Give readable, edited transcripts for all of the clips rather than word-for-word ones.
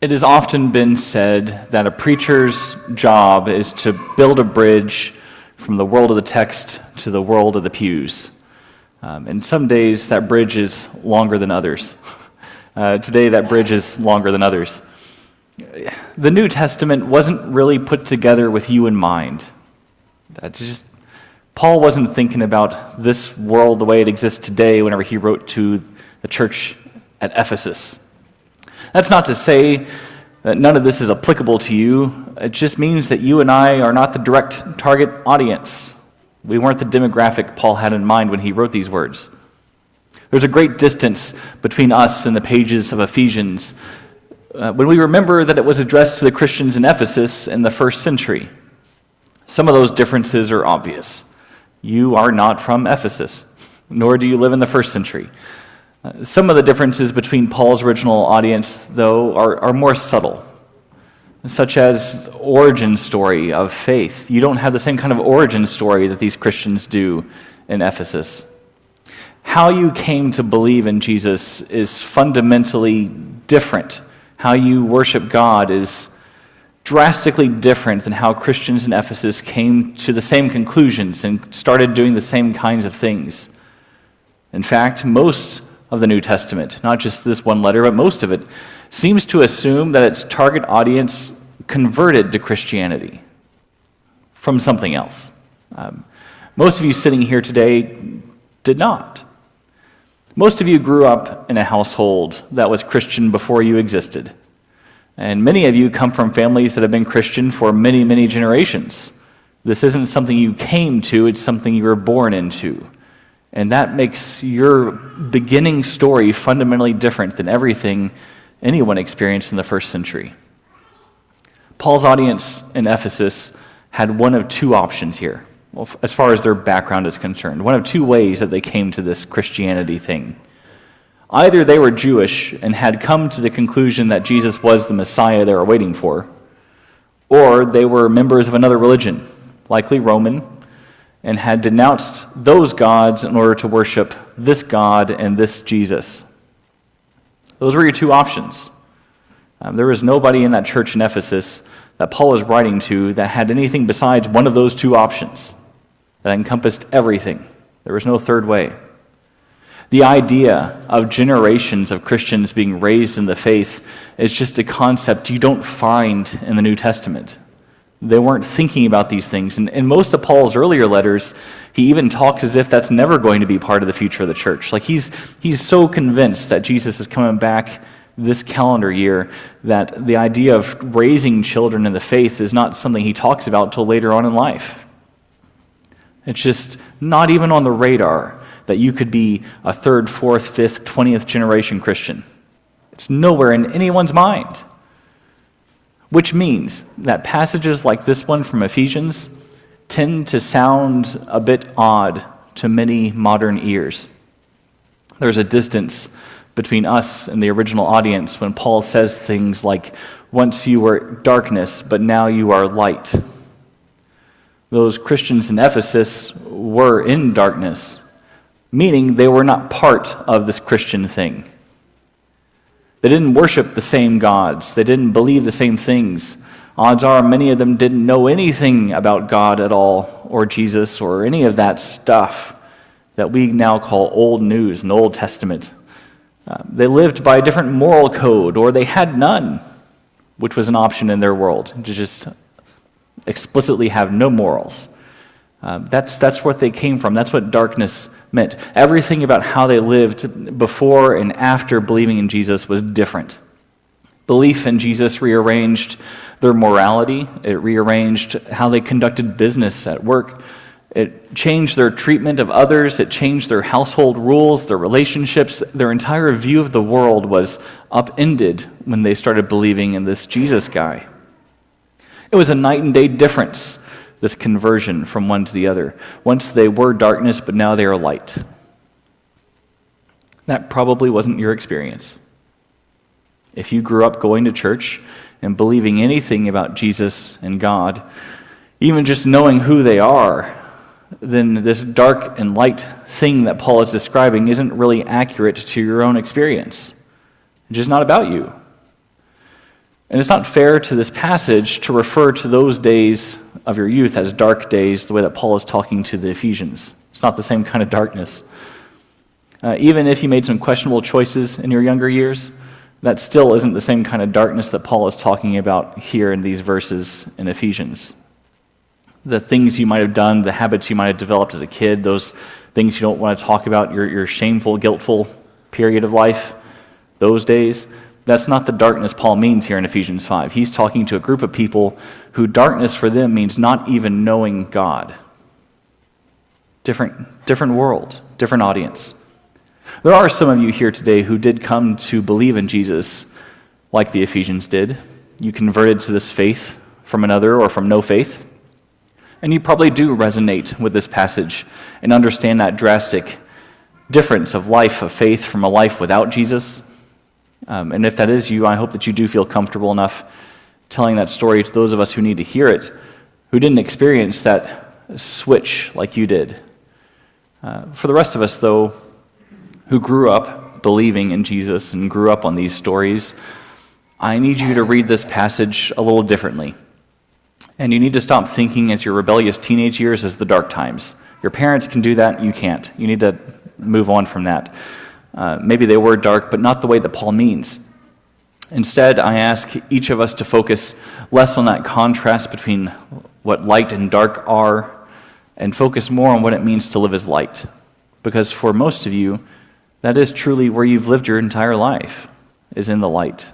It has often been said that a preacher's job is to build a bridge from the world of the text to the world of the pews. And some days that bridge is longer than others. Today that bridge is longer than others. The New Testament wasn't really put together with you in mind. Paul wasn't thinking about this world the way it exists today whenever he wrote to the church at Ephesus. That's not to say that none of this is applicable to you. It just means that you and I are not the direct target audience. We weren't the demographic Paul had in mind when he wrote these words. There's a great distance between us and the pages of Ephesians when we remember that it was addressed to the Christians in Ephesus in the first century. Some of those differences are obvious. You are not from Ephesus, nor do you live in the first century. Some of the differences between Paul's original audience, though, are more subtle, such as origin story of faith. You don't have the same kind of origin story that these Christians do in Ephesus. How you came to believe in Jesus is fundamentally different. How you worship God is drastically different than how Christians in Ephesus came to the same conclusions and started doing the same kinds of things. In fact, most of the New Testament, not just this one letter, but most of it, seems to assume that its target audience converted to Christianity from something else. Most of you sitting here today did not. Most of you grew up in a household that was Christian before you existed. And many of you come from families that have been Christian for many, many generations. This isn't something you came to, it's something you were born into. And that makes your beginning story fundamentally different than everything anyone experienced in the first century. Paul's audience in Ephesus had one of two options here, as far as their background is concerned. One of two ways that they came to this Christianity thing. Either they were Jewish and had come to the conclusion that Jesus was the Messiah they were waiting for, or they were members of another religion, likely Roman, and had denounced those gods in order to worship this God and this Jesus. Those were your two options. There was nobody in that church in Ephesus that Paul was writing to that had anything besides one of those two options that encompassed everything. There was no third way. The idea of generations of Christians being raised in the faith is just a concept you don't find in the New Testament. They weren't thinking about these things. And in most of Paul's earlier letters, he even talks as if that's never going to be part of the future of the church. Like he's so convinced that Jesus is coming back this calendar year that the idea of raising children in the faith is not something he talks about until later on in life. It's just not even on the radar that you could be a third, fourth, fifth, 20th generation Christian. It's nowhere in anyone's mind. Which means that passages like this one from Ephesians tend to sound a bit odd to many modern ears. There's a distance between us and the original audience when Paul says things like, once you were darkness, but now you are light. Those Christians in Ephesus were in darkness, meaning they were not part of this Christian thing. They didn't worship the same gods. They didn't believe the same things. Odds are many of them didn't know anything about God at all, or Jesus, or any of that stuff that we now call old news and Old Testament. They lived by a different moral code, or they had none, which was an option in their world, to just explicitly have no morals. That's what they came from. That's what darkness meant. Everything about how they lived before and after believing in Jesus was different. Belief in Jesus rearranged their morality. It rearranged how they conducted business at work. It changed their treatment of others. It changed their household rules, their relationships. Their entire view of the world was upended when they started believing in this Jesus guy. It was a night and day difference, this conversion from one to the other. Once they were darkness, but now they are light. That probably wasn't your experience. If you grew up going to church and believing anything about Jesus and God, even just knowing who they are, then this dark and light thing that Paul is describing isn't really accurate to your own experience. It's just not about you. And it's not fair to this passage to refer to those days of your youth as dark days, the way that Paul is talking to the Ephesians. It's not the same kind of darkness. Even if you made some questionable choices in your younger years, that still isn't the same kind of darkness that Paul is talking about here in these verses in Ephesians. The things you might have done, the habits you might have developed as a kid, those things you don't want to talk about, your shameful, guiltful period of life, those days, that's not the darkness Paul means here in Ephesians 5. He's talking to a group of people who darkness for them means not even knowing God. Different world, different audience. There are some of you here today who did come to believe in Jesus like the Ephesians did. You converted to this faith from another or from no faith. And you probably do resonate with this passage and understand that drastic difference of life of faith from a life without Jesus. And if that is you, I hope that you do feel comfortable enough telling that story to those of us who need to hear it, who didn't experience that switch like you did. For the rest of us, though, who grew up believing in Jesus and grew up on these stories, I need you to read this passage a little differently. And you need to stop thinking as your rebellious teenage years as the dark times. Your parents can do that, you can't. You need to move on from that. Maybe they were dark, but not the way that Paul means. Instead, I ask each of us to focus less on that contrast between what light and dark are and focus more on what it means to live as light. Because for most of you, that is truly where you've lived your entire life, is in the light.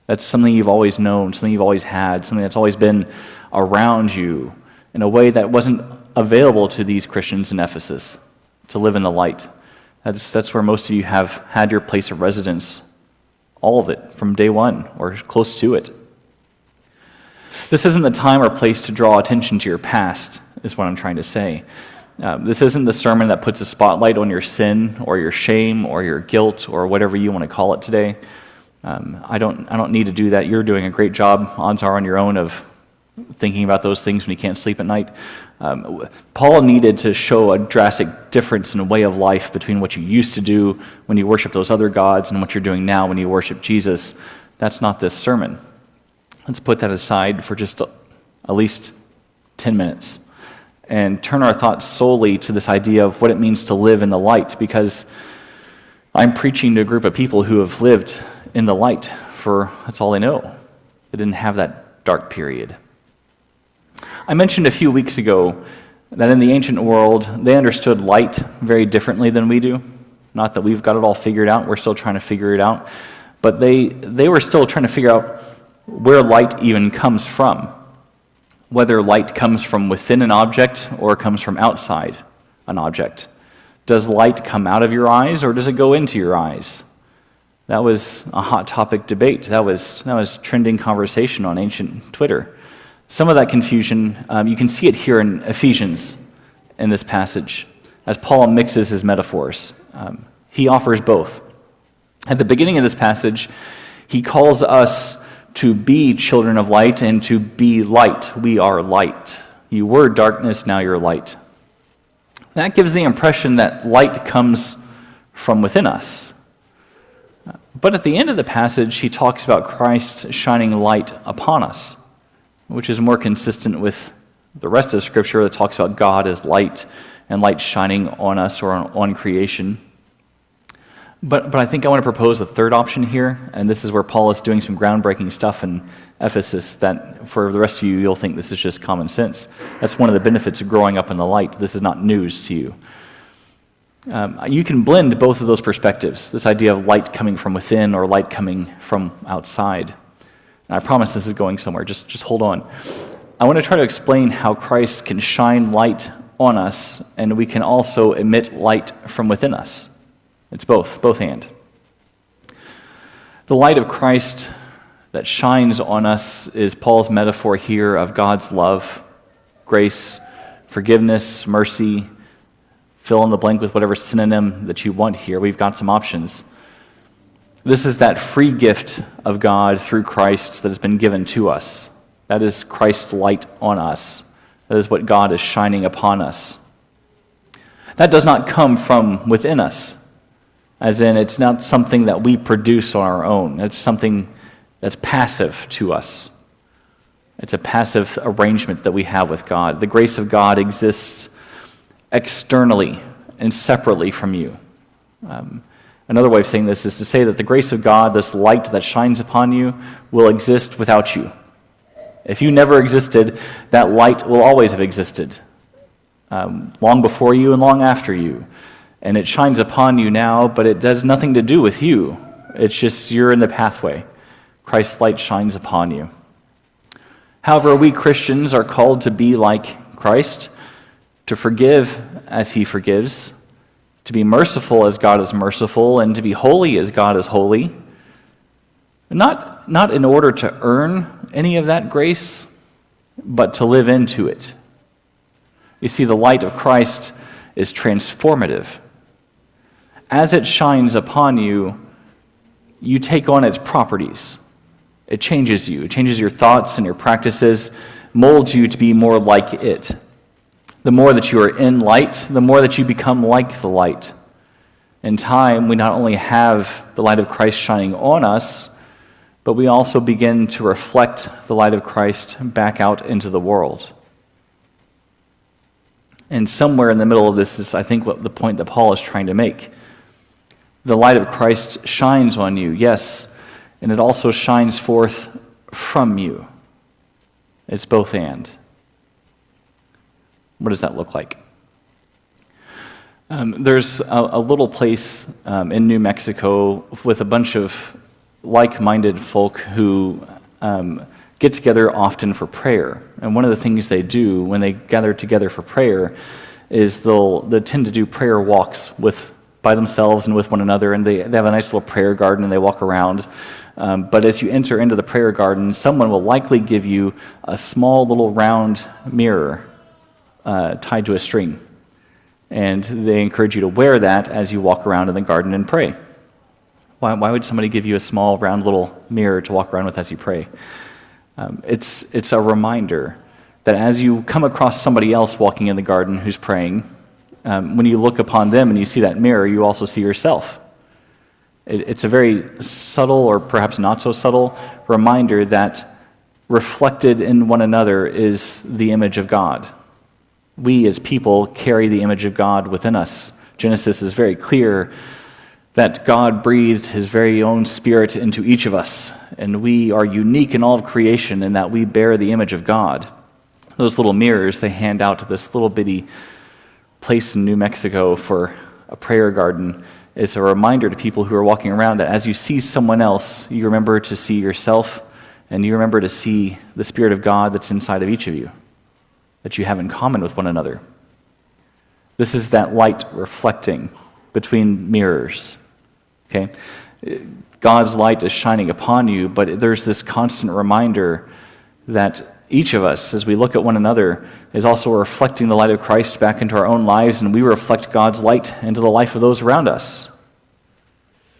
That's something you've always known, something you've always had, something that's always been around you in a way that wasn't available to these Christians in Ephesus, to live in the light. That's where most of you have had your place of residence, all of it, from day one or close to it. This isn't the time or place to draw attention to your past, is what I'm trying to say. This isn't the sermon that puts a spotlight on your sin or your shame or your guilt or whatever you want to call it today. I don't need to do that. You're doing a great job, odds are, on your own of thinking about those things when you can't sleep at night. Paul needed to show a drastic difference in a way of life between what you used to do when you worship those other gods and what you're doing now when you worship Jesus. That's not this sermon. Let's put that aside for just at least 10 minutes and turn our thoughts solely to this idea of what it means to live in the light, because I'm preaching to a group of people who have lived in the light for that's all they know. They didn't have that dark period. I mentioned a few weeks ago that in the ancient world, they understood light very differently than we do. Not that we've got it all figured out, we're still trying to figure it out. But they were still trying to figure out where light even comes from. Whether light comes from within an object or comes from outside an object. Does light come out of your eyes or does it go into your eyes? That was a hot topic debate. That was trending conversation on ancient Twitter. Some of that confusion, you can see it here in Ephesians in this passage, as Paul mixes his metaphors. He offers both. At the beginning of this passage, he calls us to be children of light and to be light. We are light. You were darkness, now you're light. That gives the impression that light comes from within us. But at the end of the passage, he talks about Christ shining light upon us, which is more consistent with the rest of Scripture that talks about God as light and light shining on us or on creation. But I think I want to propose a third option here, and this is where Paul is doing some groundbreaking stuff in Ephesus that for the rest of you, you'll think this is just common sense. That's one of the benefits of growing up in the light. This is not news to you. You can blend both of those perspectives, this idea of light coming from within or light coming from outside. And I promise this is going somewhere. Just hold on. I want to try to explain how Christ can shine light on us, and we can also emit light from within us. It's both hand. The light of Christ that shines on us is Paul's metaphor here of God's love, grace, forgiveness, mercy. Fill in the blank with whatever synonym that you want here. We've got some options. This is that free gift of God through Christ that has been given to us. That is Christ's light on us. That is what God is shining upon us. That does not come from within us. As in, it's not something that we produce on our own. It's something that's passive to us. It's a passive arrangement that we have with God. The grace of God exists externally and separately from you. Another way of saying this is to say that the grace of God, this light that shines upon you, will exist without you. If you never existed, that light will always have existed, long before you and long after you. And it shines upon you now, but it has nothing to do with you. It's just you're in the pathway. Christ's light shines upon you. However, we Christians are called to be like Christ, to forgive as he forgives, to be merciful as God is merciful, and to be holy as God is holy. Not in order to earn any of that grace, but to live into it. You see, the light of Christ is transformative. As it shines upon you, you take on its properties. It changes you. It changes your thoughts and your practices, molds you to be more like it. The more that you are in light, the more that you become like the light. In time, we not only have the light of Christ shining on us, but we also begin to reflect the light of Christ back out into the world. And somewhere in the middle of this is, I think, what the point that Paul is trying to make. The light of Christ shines on you, yes, and it also shines forth from you. It's both and. What does that look like? There's a little place in New Mexico with a bunch of like-minded folk who get together often for prayer. And one of the things they do when they gather together for prayer is they'll tend to do prayer walks by themselves and with one another, and they have a nice little prayer garden and they walk around. But as you enter into the prayer garden, someone will likely give you a small little round mirror tied to a string. And they encourage you to wear that as you walk around in the garden and pray. Why would somebody give you a small round little mirror to walk around with as you pray? It's a reminder that as you come across somebody else walking in the garden who's praying, when you look upon them and you see that mirror, you also see yourself. It's a very subtle, or perhaps not so subtle, reminder that reflected in one another is the image of God. We as people carry the image of God within us. Genesis is very clear that God breathed his very own spirit into each of us, and we are unique in all of creation in that we bear the image of God. Those little mirrors they hand out to this little bitty place in New Mexico for a prayer garden is a reminder to people who are walking around that as you see someone else, you remember to see yourself, and you remember to see the Spirit of God that's inside of each of you, that you have in common with one another. This is that light reflecting between mirrors. Okay? God's light is shining upon you, but there's this constant reminder that each of us, as we look at one another, is also reflecting the light of Christ back into our own lives, and we reflect God's light into the life of those around us.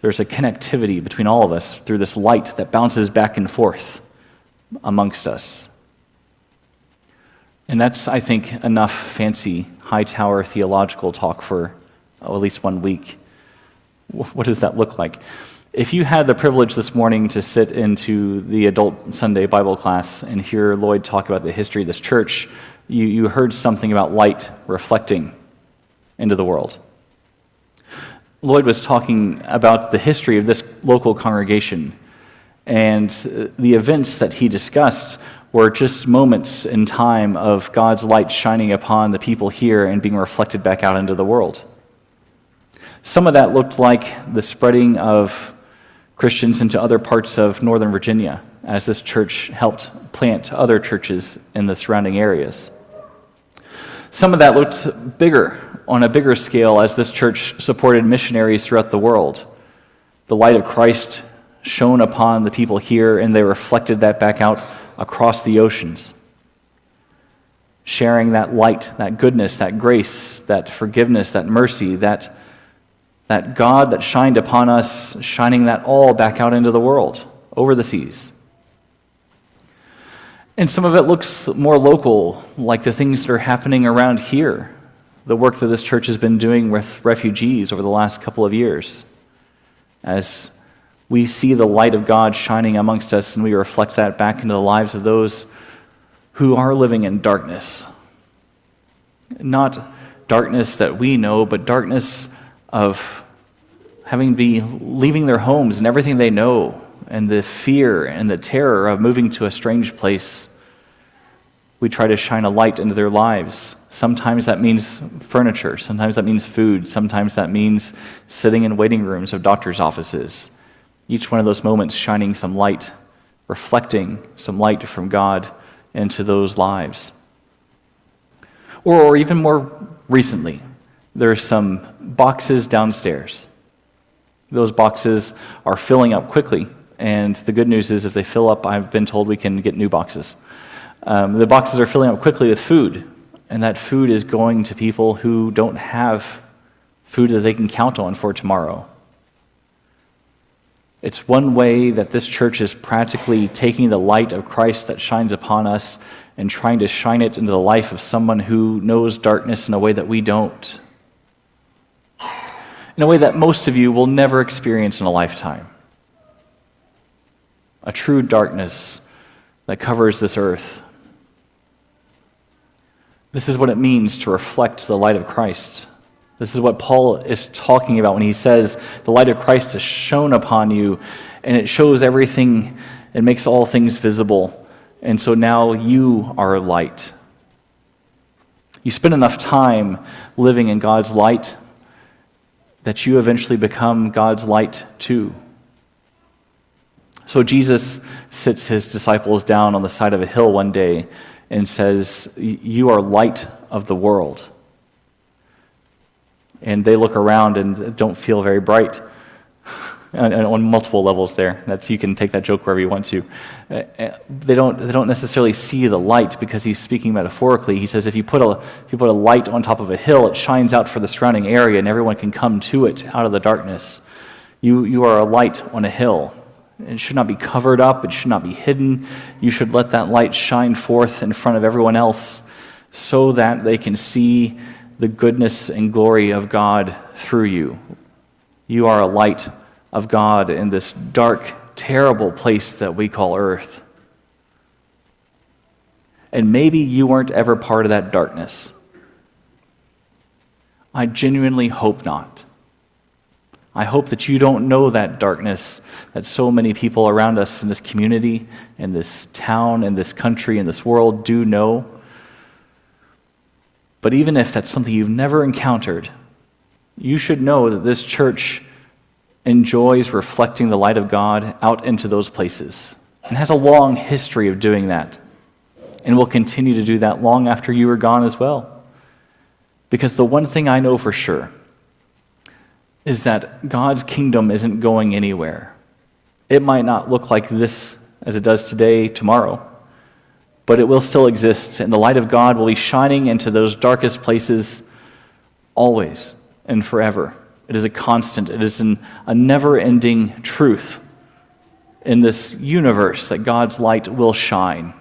There's a connectivity between all of us through this light that bounces back and forth amongst us. And that's, I think, enough fancy, high-tower theological talk for at least 1 week. What does that look like? If you had the privilege this morning to sit into the adult Sunday Bible class and hear Lloyd talk about the history of this church, you heard something about light reflecting into the world. Lloyd was talking about the history of this local congregation, and the events that he discussed were just moments in time of God's light shining upon the people here and being reflected back out into the world. Some of that looked like the spreading of Christians into other parts of Northern Virginia as this church helped plant other churches in the surrounding areas. Some of that looked bigger, on a bigger scale, as this church supported missionaries throughout the world. The light of Christ shone upon the people here, and they reflected that back out across the oceans, sharing that light, that goodness, that grace, that forgiveness, that mercy, that God that shined upon us, shining that all back out into the world, over the seas. And some of it looks more local, like the things that are happening around here, the work that this church has been doing with refugees over the last couple of years. As we see the light of God shining amongst us, and we reflect that back into the lives of those who are living in darkness. Not darkness that we know, but darkness of leaving their homes and everything they know, and the fear and the terror of moving to a strange place. We try to shine a light into their lives. Sometimes that means furniture. Sometimes that means food. Sometimes that means sitting in waiting rooms of doctors' offices. Each one of those moments shining some light, reflecting some light from God into those lives. Or even more recently, there are some boxes downstairs. Those boxes are filling up quickly, and the good news is if they fill up, I've been told we can get new boxes. The boxes are filling up quickly with food, and that food is going to people who don't have food that they can count on for tomorrow. It's one way that this church is practically taking the light of Christ that shines upon us and trying to shine it into the life of someone who knows darkness in a way that we don't. In a way that most of you will never experience in a lifetime. A true darkness that covers this earth. This is what it means to reflect the light of Christ. This is what Paul is talking about when he says the light of Christ is shone upon you, and it shows everything, it makes all things visible. And so now you are light. You spend enough time living in God's light that you eventually become God's light too. So Jesus sits his disciples down on the side of a hill one day and says, "You are light of the world." And they look around and don't feel very bright on multiple levels there. You can take that joke wherever you want to. They don't necessarily see the light because he's speaking metaphorically. He says if you put a light on top of a hill, it shines out for the surrounding area and everyone can come to it out of the darkness. You are a light on a hill. It should not be covered up. It should not be hidden. You should let that light shine forth in front of everyone else so that they can see the goodness and glory of God through you. You are a light of God in this dark, terrible place that we call earth. And maybe you weren't ever part of that darkness. I genuinely hope not. I hope that you don't know that darkness that so many people around us in this community, in this town, in this country, in this world do know. But even if that's something you've never encountered, you should know that this church enjoys reflecting the light of God out into those places and has a long history of doing that and will continue to do that long after you are gone as well. Because the one thing I know for sure is that God's kingdom isn't going anywhere. It might not look like this as it does today, tomorrow, but it will still exist, and the light of God will be shining into those darkest places always and forever. It is a constant. It is a never-ending truth in this universe that God's light will shine.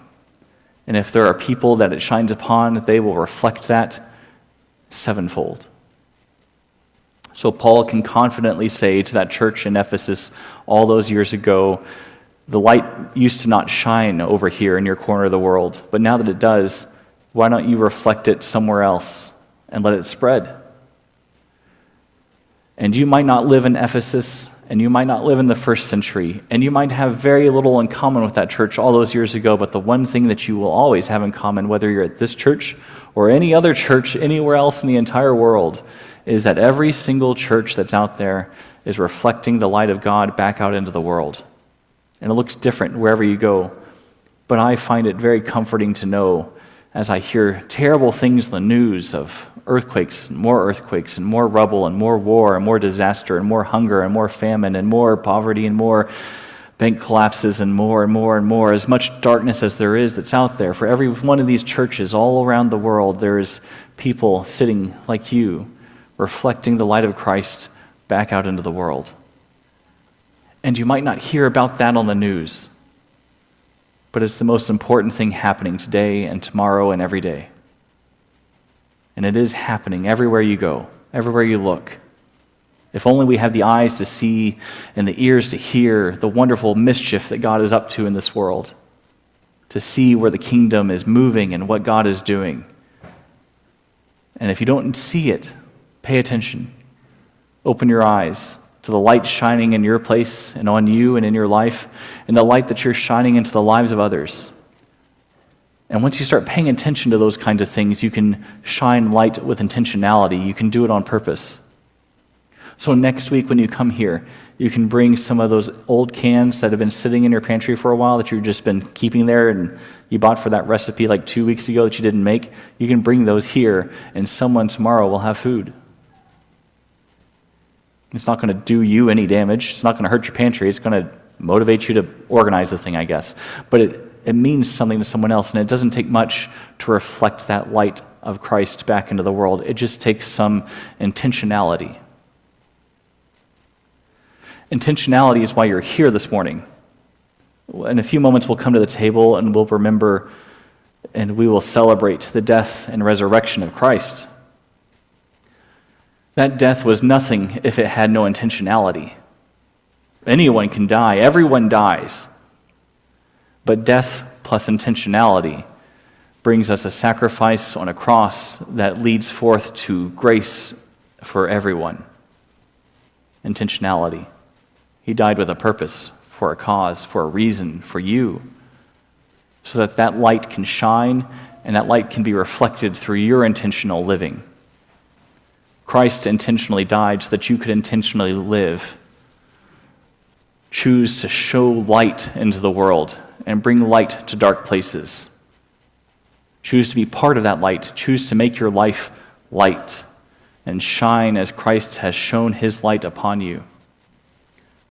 And if there are people that it shines upon, they will reflect that sevenfold. So Paul can confidently say to that church in Ephesus all those years ago, the light used to not shine over here in your corner of the world, but now that it does, why don't you reflect it somewhere else and let it spread? And you might not live in Ephesus, and you might not live in the first century, and you might have very little in common with that church all those years ago, but the one thing that you will always have in common, whether you're at this church or any other church anywhere else in the entire world, is that every single church that's out there is reflecting the light of God back out into the world. And it looks different wherever you go. But I find it very comforting to know, as I hear terrible things in the news of earthquakes and more rubble and more war and more disaster and more hunger and more famine and more poverty and more bank collapses and more and more and more, as much darkness as there is that's out there. For every one of these churches all around the world, there is people sitting like you, reflecting the light of Christ back out into the world. And you might not hear about that on the news, but it's the most important thing happening today and tomorrow and every day. And it is happening everywhere you go, everywhere you look. If only we have the eyes to see and the ears to hear the wonderful mischief that God is up to in this world, to see where the kingdom is moving and what God is doing. And if you don't see it, pay attention. Open your eyes to the light shining in your place and on you and in your life, and the light that you're shining into the lives of others. And once you start paying attention to those kinds of things, you can shine light with intentionality. You can do it on purpose. So next week when you come here, you can bring some of those old cans that have been sitting in your pantry for a while that you've just been keeping there and you bought for that recipe like 2 weeks ago that you didn't make. You can bring those here and someone tomorrow will have food. It's not going to do you any damage. It's not going to hurt your pantry. It's going to motivate you to organize the thing, I guess. But it means something to someone else, and it doesn't take much to reflect that light of Christ back into the world. It just takes some intentionality. Intentionality is why you're here this morning. In a few moments, we'll come to the table and we'll remember and we will celebrate the death and resurrection of Christ. That death was nothing if it had no intentionality. Anyone can die. Everyone dies. But death plus intentionality brings us a sacrifice on a cross that leads forth to grace for everyone. Intentionality. He died with a purpose, for a cause, for a reason, for you, so that that light can shine and that light can be reflected through your intentional living. Christ intentionally died so that you could intentionally live. Choose to show light into the world and bring light to dark places. Choose to be part of that light. Choose to make your life light and shine as Christ has shown his light upon you.